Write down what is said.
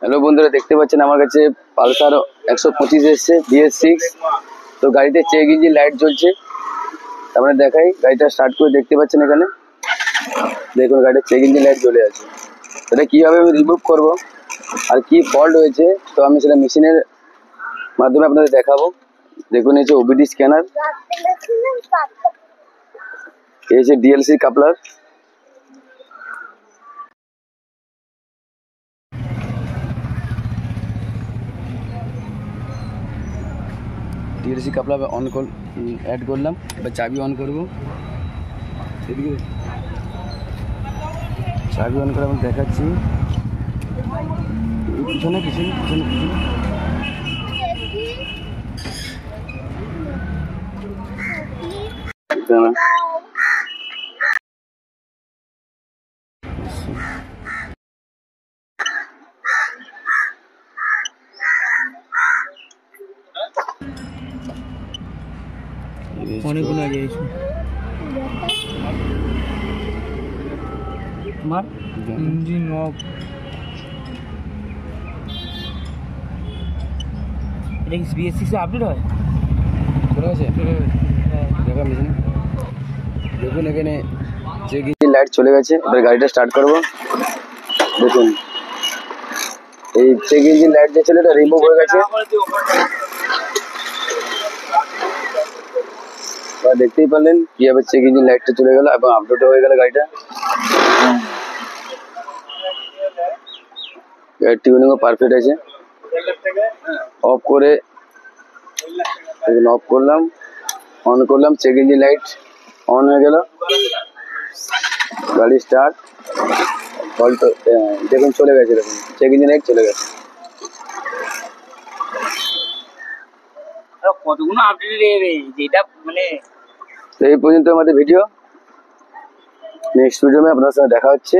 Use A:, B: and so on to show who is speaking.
A: Hello বন্ধুরা, দেখতে পাচ্ছেন আমার কাছে পালসার 125 এসছে BS6। তো গাড়িতে চেক ইঞ্জিন লাইট জ্বলছে। তারপরে দেখাই গাড়িটা স্টার্ট করে, দেখতে পাচ্ছেন এখানে দেখুন গাড়িটা চেক ইঞ্জিন লাইট জ্বলে আছে। এটা কীভাবে আমি রিমুভ করব আর কি ফল্ট হয়েছে, তো আমি সেটা মেশিনের মাধ্যমে আপনাদের দেখাবো। দেখুন এই যে OBD স্ক্যানার, এই যে DLC coupler. DLC coupler add করলাম। এবার চাবি অন করবো। এদিকে চাবি অন করে আমি দেখাচ্ছি। পিছনে পিছনে পিছনে পিছনে
B: অনেকগুলো আছে তোমার ইঞ্জিন অফ। এটা কি BS6 আপডেট হয়?
A: চলে গেছে দেখা মেশিনে। দেখুন এখানে চেক ইঞ্জিন লাইট চলে গেছে। এবার গাড়িটা স্টার্ট করবো। দেখুন এই চেক ইঞ্জিন লাইট যে ছিল এটা রিমুভ হয়ে গেছে। দেখতেই পারলেন কিভাবে চেক ইঞ্জিন লাইটটা চলে গেল এবং আপডেট হয়ে গেল গাড়িটা। গাড়ির টিউনিংও পারফেক্ট আছে। অফ করে অফ করলাম, অন করলাম, চেক ইঞ্জিন লাইট অন হয়ে গেল। গাড়ি স্টার্ট। ফল্ট দেখুন চলে গেছে, দেখুন চেক ইঞ্জিন লাইট চলে গেছে।
B: কতগুলো আপডেট যেটা মানে
A: এই পর্যন্ত আমাদের ভিডিও। নেক্সট ভিডিও আপনার সঙ্গে দেখা হচ্ছে।